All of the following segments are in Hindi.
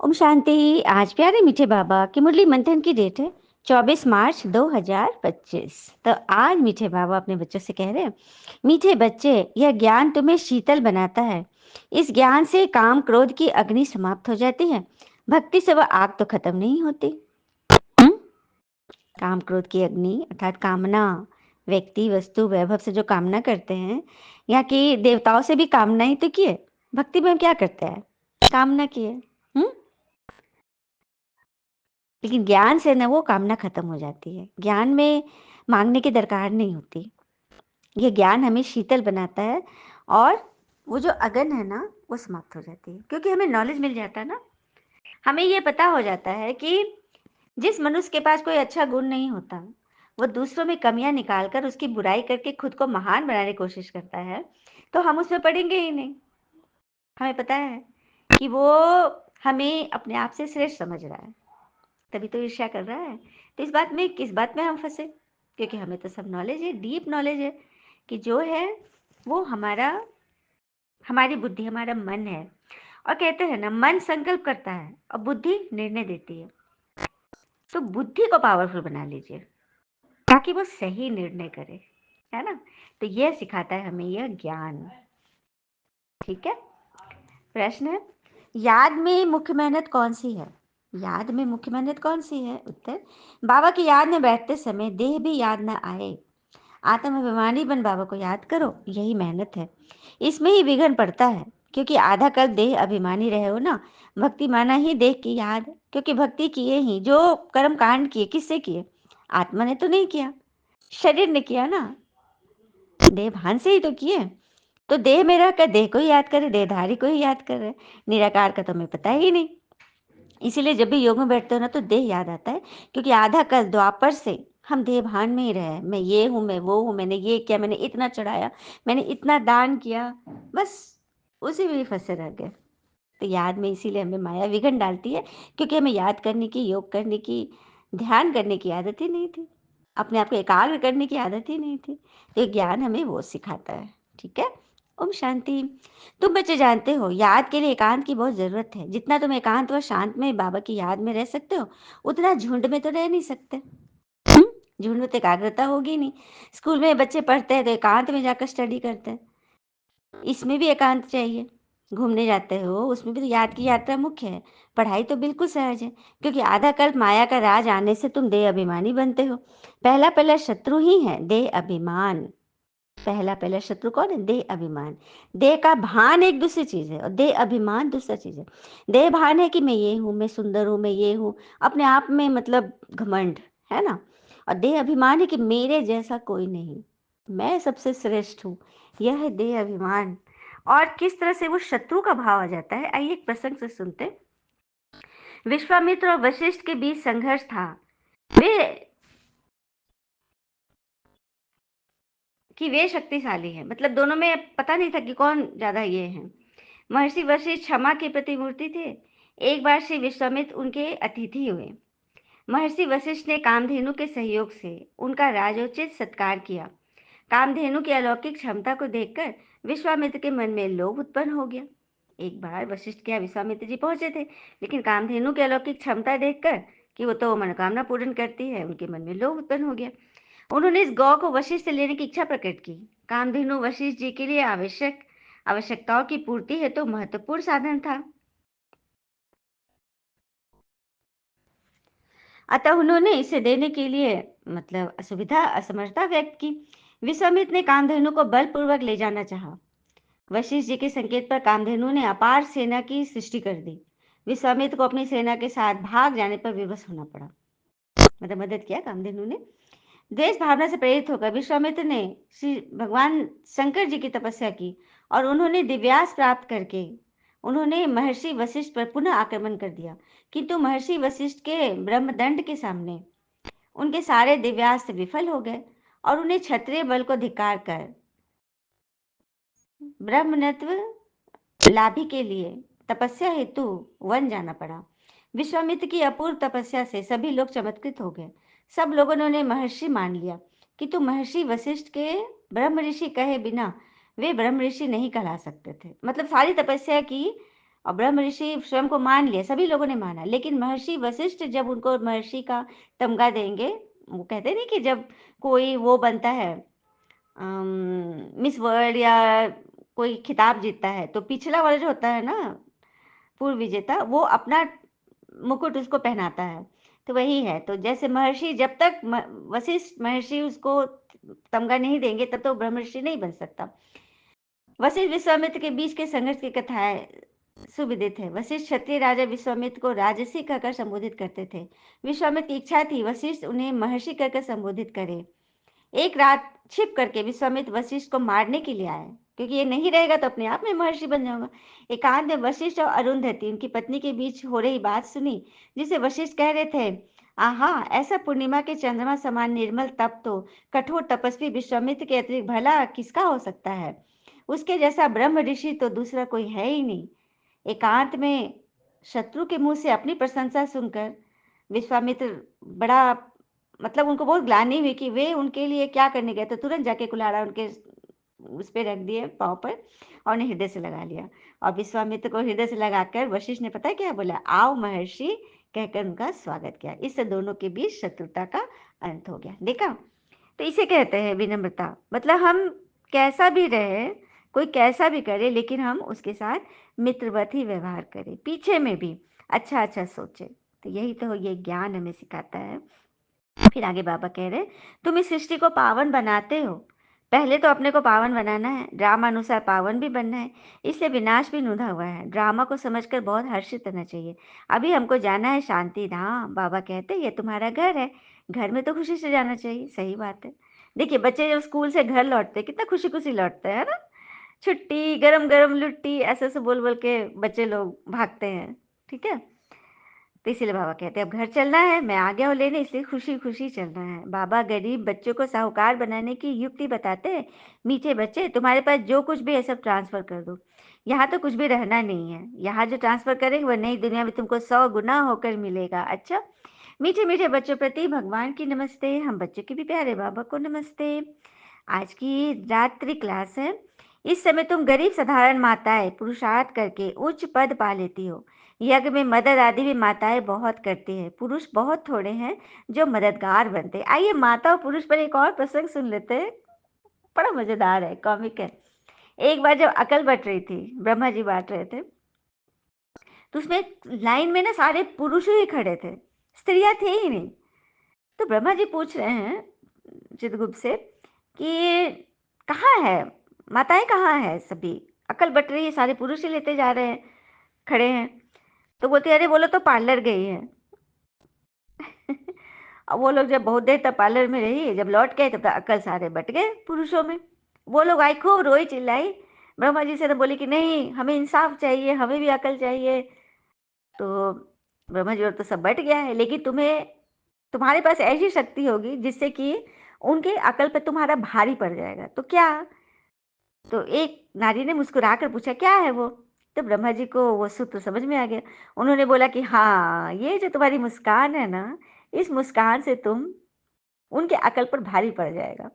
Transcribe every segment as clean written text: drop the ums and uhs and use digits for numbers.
ओम शांति। आज प्यारे मीठे बाबा की मुरली मंथन की डेट है 24 मार्च 2025। तो आज मीठे बाबा अपने बच्चों से कह रहे हैं, मीठे बच्चे, यह ज्ञान तुम्हें शीतल बनाता है। इस ज्ञान से काम क्रोध की अग्नि समाप्त हो जाती है। भक्ति से वह आग तो खत्म नहीं होती। हम्म? काम क्रोध की अग्नि अर्थात कामना, व्यक्ति वस्तु वैभव से जो कामना करते हैं, यहाँ की देवताओं से भी कामना ही तो किए। भक्ति में हम क्या करते हैं? कामना किए। लेकिन ज्ञान से ना वो कामना खत्म हो जाती है। ज्ञान में मांगने की दरकार नहीं होती। ये ज्ञान हमें शीतल बनाता है और वो जो अगन है ना वो समाप्त हो जाती है, क्योंकि हमें नॉलेज मिल जाता है ना। हमें ये पता हो जाता है कि जिस मनुष्य के पास कोई अच्छा गुण नहीं होता, वो दूसरों में कमियां निकालकर उसकी बुराई करके खुद को महान बनाने की कोशिश करता है, तो हम उसमें पड़ेंगे ही नहीं। हमें पता है कि वो हमें अपने आप से श्रेष्ठ समझ रहा है, तभी तो ईर्ष्या कर रहा है। तो इस बात में, किस बात में हम फंसे? क्योंकि हमें तो सब नॉलेज है, डीप नॉलेज है कि जो है वो हमारी बुद्धि, हमारा मन है। और कहते हैं ना, मन संकल्प करता है और बुद्धि निर्णय देती है। तो बुद्धि को पावरफुल बना लीजिए ताकि वो सही निर्णय करे, है ना। तो यह सिखाता है हमें यह ज्ञान। ठीक है। प्रश्न है, याद में मुख्य मेहनत कौन सी है? याद में मुख्य मेहनत कौन सी है? उत्तर, बाबा की याद में बैठते समय देह भी याद न आए। आत्माभिमानी बन बाबा को याद करो, यही मेहनत है। इसमें ही विघ्न पड़ता है, क्योंकि आधा कल देह अभिमानी रहे हो ना। भक्ति माना ही देह की याद, क्योंकि भक्ति किए ही जो कर्म कांड किए, किससे किए? आत्मा ने तो नहीं किया, शरीर ने किया ना, देह भान से ही तो किए। तो देह में रहकर देह को ही याद करे, देहधारी को ही याद कर रहे। निराकार का तो हमें पता ही नहीं। इसीलिए जब भी योग में बैठते हो ना तो देह याद आता है, क्योंकि आधा कल द्वापर से हम देह भान में ही रहे। मैं ये हूँ, मैं वो हूँ, मैंने ये किया, मैंने इतना चढ़ाया, मैंने इतना दान किया, बस उसी में ही फंसे रह गए। तो याद में इसीलिए हमें माया विघन डालती है, क्योंकि हमें याद करने की, योग करने की, ध्यान करने की आदत ही नहीं थी। अपने आप को एकाग्र करने की आदत ही नहीं थी। तो ज्ञान हमें वो सिखाता है। ठीक है। ओम शांति। तुम बच्चे जानते हो, याद के लिए एकांत की बहुत जरूरत है। जितना तुम एकांत व शांत में बाबा की याद में रह सकते हो, उतना झुंड में तो रह नहीं सकते। हम्म? झुंड में तो एकाग्रता होगी नहीं। स्कूल में बच्चे पढ़ते हैं तो एकांत में जाकर स्टडी करते हैं, इसमें भी एकांत चाहिए। घूमने जाते हो, उसमें भी तो याद की यात्रा मुख्य है। पढ़ाई तो बिल्कुल सहज है, क्योंकि आधा कल्प माया का राज आने से तुम देह अभिमानी बनते हो। पहला पहला शत्रु ही है देह अभिमान। पहला पहला शत्रु कौन है? देह अभिमान। देह का भान एक दूसरी चीज है और देह अभिमान दूसरा चीज है। देह भान है कि मैं ये हूँ, मैं सुंदर हूँ, मैं ये हूँ, अपने आप में मतलब घमंड, है ना। और देह अभिमान है कि मेरे जैसा कोई नहीं, मैं सबसे श्रेष्ठ हूँ। यह है देह अभिमान। और किस तरह से वो शत्रु का भाव आ जाता है, आइए एक प्रसंग से सुनते हैं। विश्वामित्र और वशिष्ठ के बीच संघर्ष था। वे वे शक्तिशाली हैं, मतलब दोनों में पता नहीं था कि कौन ज्यादा ये है। महर्षि वशिष्ठ क्षमा की प्रतिमूर्ति थे। एक बार श्री विश्वामित्र उनके अतिथि हुए। महर्षि वशिष्ठ ने कामधेनु के सहयोग से उनका राजोचित सत्कार किया। कामधेनु की अलौकिक क्षमता को देखकर विश्वामित्र के मन में लोभ उत्पन्न हो गया। एक बार वशिष्ठ के यहाँ विश्वामित्र जी पहुंचे थे, लेकिन कामधेनु की अलौकिक क्षमता देखकर कि वो तो मनोकामना पूर्ण करती है, उनके मन में लोभ उत्पन्न हो गया। उन्होंने इस गौ को वशिष्ठ से लेने की इच्छा प्रकट की। कामधेनु वशिष्ठ जी के लिए आवश्यकताओं की पूर्ति हेतु तो महत्वपूर्ण साधन था। अतः उन्होंने इसे देने के लिए मतलब असुविधा, असमर्थता व्यक्त की। विश्वामित्र ने कामधेनु को बलपूर्वक ले जाना चाहा। वशिष्ठ जी के संकेत पर कामधेनु ने अपार सेना की सृष्टि कर दी। विश्वामित्र को अपनी सेना के साथ भाग जाने पर विवश होना पड़ा। मतलब मदद किया कामधेनु ने। द्वेष भावना से प्रेरित होकर विश्वामित्र ने श्री भगवान शंकर जी की तपस्या की और उन्होंने दिव्यास प्राप्त करके उन्होंने महर्षि वशिष्ठ पर पुनः आक्रमण कर दिया। किंतु महर्षि वशिष्ठ के ब्रह्मदंड के सामने उनके सारे दिव्यास्त्र विफल हो गए और उन्हें क्षत्रिय बल को धिक्कार कर ब्रह्मनत्व लाभि के लिए तपस्या हेतु वन जाना पड़ा। विश्वामित्र की अपूर्व तपस्या से सभी लोग चमत्कृत हो गए। सब लोगों ने उन्हें महर्षि मान लिया, किंतु महर्षि वशिष्ठ के ब्रह्म ऋषि कहे बिना वे ब्रह्म ऋषि नहीं कहला सकते थे। मतलब सारी तपस्या की और ब्रह्म ऋषि स्वयं को मान लिया, सभी लोगों ने माना, लेकिन महर्षि वशिष्ठ जब उनको महर्षि का तमगा देंगे, वो कहते नहीं कि जब कोई वो बनता है मिस वर्ल्ड या कोई खिताब जीतता है, तो पिछला वाला जो होता है ना पूर्व विजेता, वो अपना मुकुट उसको पहनाता है। तो वही है, तो जैसे महर्षि जब तक वशिष्ठ महर्षि उसको तमगा नहीं देंगे तब तो ब्रह्मर्षि नहीं बन सकता। वशिष्ठ विश्वामित्र के बीच के संघर्ष की कथाएं सुविदित है। वशिष्ठ क्षत्रिय राजा विश्वामित्र को राजसी कहकर संबोधित करते थे। विश्वामित्र की इच्छा थी वशिष्ठ उन्हें महर्षि कहकर संबोधित करे। एक रात छिप करके विश्वामित्र वशिष्ठ को मारने के लिए आए, क्योंकि ये नहीं रहेगा तो अपने आप में महर्षि बन जाऊंगा। एकांत में वशिष्ठ और अरुंधति उनकी पत्नी के बीच हो रही बात सुनी, जिसे वशिष्ठ कह रहे थे, आहा, ऐसा पूर्णिमा के चंद्रमा समान निर्मल तप तो कठोर तपस्वी विश्वामित्र के अतिरिक्त भला किसका हो सकता है। उसके जैसा ब्रह्म ऋषि तो दूसरा कोई है ही नहीं। एकांत में शत्रु के मुंह से अपनी प्रशंसा सुनकर विश्वामित्र बड़ा, मतलब उनको बहुत ग्लानि हुई कि वे उनके लिए क्या करने गए, तो तुरंत जाके कुल्हाड़ा उनके उस पे रख दिए पाँव पर और उन्हें हृदय से लगा लिया। और विश्वामित्र को हृदय से लगाकर वशिष्ठ ने पता है क्या बोला, आओ महर्षि कहकर उनका स्वागत किया। इससे दोनों के बीच शत्रुता का अंत हो गया। देखा, तो इसे कहते हैं विनम्रता। मतलब हम कैसा भी रहे, कोई कैसा भी करे, लेकिन हम उसके साथ मित्रवत ही व्यवहार करें, पीछे में भी अच्छा अच्छा सोचे। तो यही तो ये ज्ञान हमें सिखाता है। फिर आगे बाबा कह रहे, तुम इस सृष्टि को पावन बनाते हो, पहले तो अपने को पावन बनाना है, ड्रामा अनुसार पावन भी बनना है, इसलिए विनाश भी नुदा हुआ है। ड्रामा को समझकर बहुत हर्षित रहना चाहिए। अभी हमको जाना है शांति धाम। बाबा कहते ये तुम्हारा घर है, घर में तो खुशी से जाना चाहिए। सही बात है। देखिए बच्चे जब स्कूल से घर लौटते कितना खुशी खुशी लौटते हैं ना, छुट्टी, गरम गरम लुट्टी, ऐसे ऐसे बोल बोल के बच्चे लोग भागते हैं। ठीक है, तो इसीलिए बाबा कहते हैं अब घर चलना है, मैं आ गया हूँ लेने, इसलिए खुशी खुशी चलना है। बाबा गरीब बच्चों को साहूकार बनाने की युक्ति बताते हैं, मीठे बच्चे तुम्हारे पास जो कुछ भी है सब ट्रांसफर कर दो, यहाँ तो कुछ भी रहना नहीं है, यहाँ जो ट्रांसफर करेंगे वह नई दुनिया में तुमको 100 गुना होकर मिलेगा। अच्छा, मीठे मीठे बच्चों प्रति भगवान की नमस्ते, हम बच्चों के भी प्यारे बाबा को नमस्ते। आज की रात्रि क्लास है। इस समय तुम गरीब साधारण माताएं पुरुषार्थ करके उच्च पद पा लेती हो। यज्ञ में मदद आदि भी माताएं बहुत करती हैं, पुरुष बहुत थोड़े हैं जो मददगार बनते हैं। आइए माता और पुरुष पर एक और प्रसंग सुन लेते हैं, बड़ा मजेदार है, कॉमिक है। एक बार जब अकल बट रही थी, ब्रह्मा जी बांट रहे थे, तो उसमें लाइन में ना सारे पुरुष ही खड़े थे, स्त्रियां थे ही नहीं। तो ब्रह्मा जी पूछ रहे हैं चित्रगुप्त से कि कहाँ है माताएं, कहाँ है सभी, अकल बट रही है, सारे पुरुष ही लेते जा रहे हैं, खड़े हैं। तो बोलते अरे बोलो तो पार्लर गई है। अब वो लोग जब बहुत देर तक पार्लर में रही, जब लौट गए तब तक अकल सारे बट गए पुरुषों में। वो लोग आई, खूब रोई चिल्लाई ब्रह्मा जी से, तो बोली कि नहीं, हमें इंसाफ चाहिए, हमें भी अकल चाहिए। तो ब्रह्मा जी और तो सब बट गया है, लेकिन तुम्हें, तुम्हारे पास ऐसी शक्ति होगी जिससे कि उनके अकल पे तुम्हारा भारी पड़ जाएगा। तो क्या? तो एक नारी ने मुस्कुरा कर पूछा क्या है वो। तो ब्रह्मा जी को वो सूत्र समझ में आ गया। उन्होंने बोला कि हाँ, ये जो तुम्हारी मुस्कान है ना, इस मुस्कान से तुम उनके अकल पर भारी पड़ जाएगा।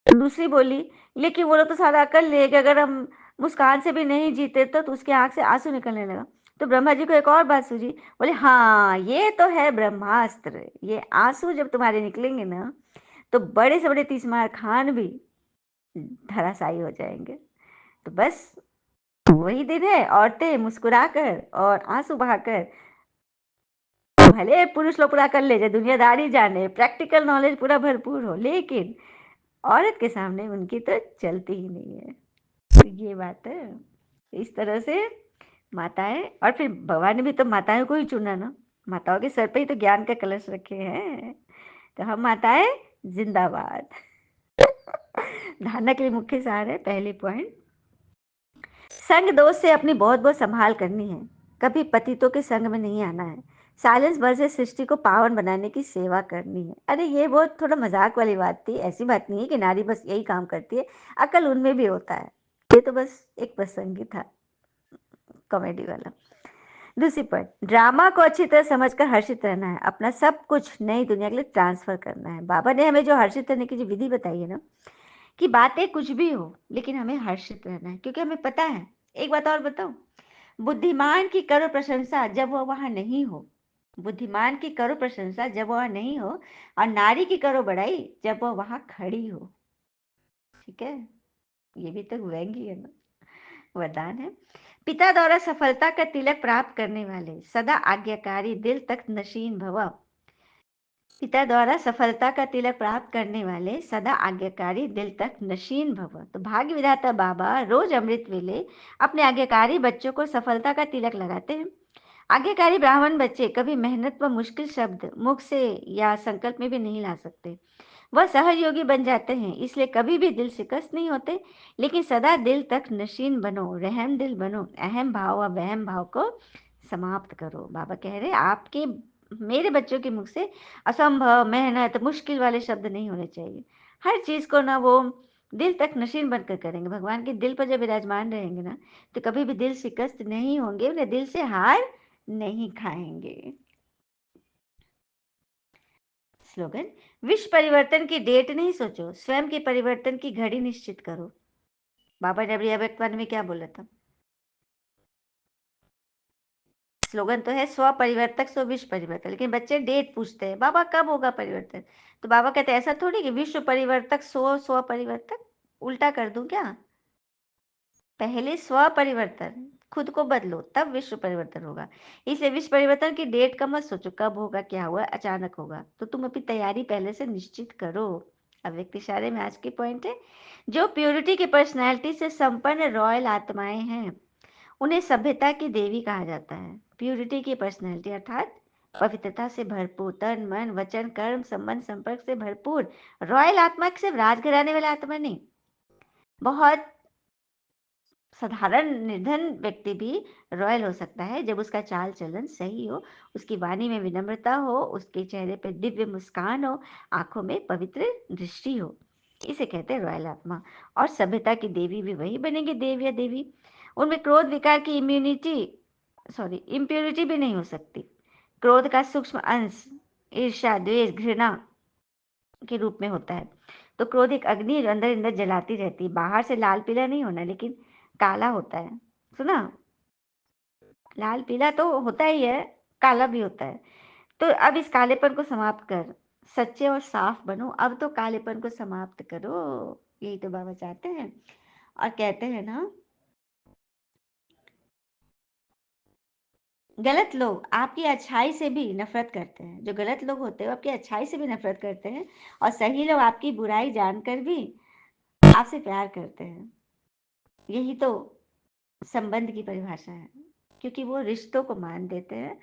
दूसरी बोली लेकिन वो लोग तो सारा अकल ले गए, अगर हम मुस्कान से भी नहीं जीते तो उसके आंख से आंसू निकलने लगा। तो ब्रह्मा जी को एक और बात सूझी, बोले हाँ, ये तो है ब्रह्मास्त्र, ये आंसू जब तुम्हारे निकलेंगे ना तो बड़े से बड़े तीसमार खान भी धराशायी हो जाएंगे। तो बस वही दिन है, औरतें मुस्कुराकर और आंसू बहाकर, भले पुरुष लोग पूरा कर ले जाए, दुनियादारी जाने, प्रैक्टिकल नॉलेज पूरा भरपूर हो, लेकिन औरत के सामने उनकी तो चलती ही नहीं है। तो ये बात है। इस तरह से माताएं, और फिर भगवान ने भी तो माताओं को ही चुना ना, माताओं के सर पे ही तो ज्ञान का कलश रखे हैं। तो हम माताएं जिंदाबाद। धारणा के लिए मुख्य सार है, पहले पॉइंट, संग दोष से अपनी बहुत बहुत संभाल करनी है, कभी पतितों के संग में नहीं आना है, साइलेंस भर से सृष्टि को पावन बनाने की सेवा करनी है। अरे ये बहुत थोड़ा मजाक वाली बात थी, ऐसी बात नहीं है कि नारी बस यही काम करती है, अकल उनमें भी होता है। ये तो बस एक प्रसंग ही था, कॉमेडी वाला। दूसरी पॉइंट, ड्रामा को अच्छी तरह समझकर हर्षित रहना है, अपना सब कुछ नई दुनिया के लिए ट्रांसफर करना है। बाबा ने हमें जो हर्षित रहने की जो विधि बताई है ना, कि बातें कुछ भी हो लेकिन हमें हर्षित रहना है, क्योंकि हमें पता है। एक बात और बताऊं, बुद्धिमान की करो प्रशंसा जब वह वहाँ नहीं हो। बुद्धिमान की करो प्रशंसा जब वह नहीं हो, और नारी की करो बड़ाई जब वह वहाँ खड़ी हो। ठीक है? ये भी तो व्यंग्य है ना, वरदान है। पिता द्वारा सफलता का तिलक प्राप्त करने वाले सदा आज्ञाकारी दिल तक नशीन भव। पिता द्वारा सफलता का तिलक प्राप्त करने वाले सदा आज्ञाकारी दिल तक नशीन भव। तो भाग्य विधाता बाबा रोज अमृत वेले अपने आज्ञाकारी बच्चों को सफलता का तिलक लगाते हैं। आज्ञाकारी ब्राह्मण बच्चे कभी मेहनत व मुश्किल शब्द मुख से या संकल्प में भी नहीं ला सकते। वह सहयोगी बन जाते हैं, इसलिए कभी भी दिल शिकस्त नहीं होते। लेकिन सदा दिल तक नशीन बनो, रहम दिल बनो, अहम भाव व वहम भाव को समाप्त करो। बाबा कह रहे आपके मेरे बच्चों के मुख से असंभव, मेहनत, मुश्किल वाले शब्द नहीं होने चाहिए। हर चीज को ना वो दिल तक नशीन बनकर करेंगे। भगवान के दिल पर जब विराजमान रहेंगे ना, तो कभी भी दिल शिकस्त नहीं होंगे, उन्हें दिल से हार नहीं खाएंगे। स्लोगन, विश्व परिवर्तन की डेट नहीं सोचो, स्वयं के परिवर्तन की घड़ी निश्चित करो। बाबा ने अभिव्यक्तवाद में क्या बोला था? स्लोगन तो है स्व परिवर्तक सो विश्व परिवर्तन, लेकिन बच्चे डेट पूछते हैं, बाबा कब होगा परिवर्तन? तो बाबा कहते हैं ऐसा थोड़ी कि विश्व परिवर्तक सो स्व परिवर्तक, उल्टा कर दूं क्या? पहले स्व परिवर्तन, खुद को बदलो, तब विश्व परिवर्तन होगा। इसलिए विश्व परिवर्तन की डेट का मत सोचो कब होगा, क्या हुआ, अचानक होगा। तो तुम अपनी तैयारी पहले से निश्चित करो। अव्यक्त इशारे में आज की पॉइंट है, जो प्योरिटी की पर्सनैलिटी से संपन्न रॉयल आत्माएं हैं, उन्हें सभ्यता की देवी कहा जाता है। प्योरिटी की पर्सनैलिटी अर्थात पवित्रता से भरपूर, तन मन वचन कर्म संबंध संपर्क से भरपूर रॉयल आत्मा सिर्फ राजघराने वाला आत्मा नहीं, बहुत साधारण निर्धन व्यक्ति भी रॉयल हो सकता है जब उसका चाल चलन सही हो, उसकी वाणी में विनम्रता हो, उसके चेहरे पर दिव्य मुस्कान हो, आंखों में पवित्र दृष्टि हो। इसे कहते हैं रॉयल आत्मा। और सभ्यता की देवी भी वही बनेगी, देव या देवी। उनमें क्रोध विकार की इम्प्योरिटी भी नहीं हो सकती। क्रोध का सूक्ष्म अंश ईर्ष्या द्वेष घृणा के रूप में होता है। तो क्रोध एक अग्नि जो अंदर अंदर जलाती रहती है, बाहर से लाल पीला नहीं होना, लेकिन काला होता है। सुना? लाल पीला तो होता ही है, काला भी होता है। तो अब इस कालेपन को समाप्त कर सच्चे और साफ बनो। अब तो कालेपन को समाप्त करो, यही तो बाबा चाहते हैं। और कहते हैं ना, गलत लोग आपकी अच्छाई से भी नफरत करते हैं। जो गलत लोग होते हैं वो आपकी अच्छाई से भी नफरत करते हैं, और सही लोग आपकी बुराई जानकर भी आपसे प्यार करते हैं। यही तो संबंध की परिभाषा है, क्योंकि वो रिश्तों को मान देते हैं।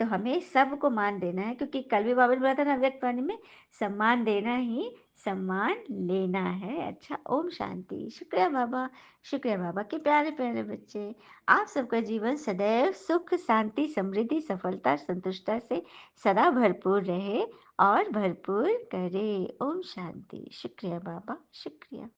तो हमें सबको मान देना है, क्योंकि कल भी बाबा ने बोला था ना व्यक्त वाणी में, सम्मान देना ही सम्मान लेना है। अच्छा, ओम शांति। शुक्रिया बाबा, शुक्रिया बाबा के प्यारे प्यारे बच्चे। आप सबका जीवन सदैव सुख शांति समृद्धि सफलता संतुष्टता से सदा भरपूर रहे और भरपूर करे। ओम शांति। शुक्रिया बाबा, शुक्रिया।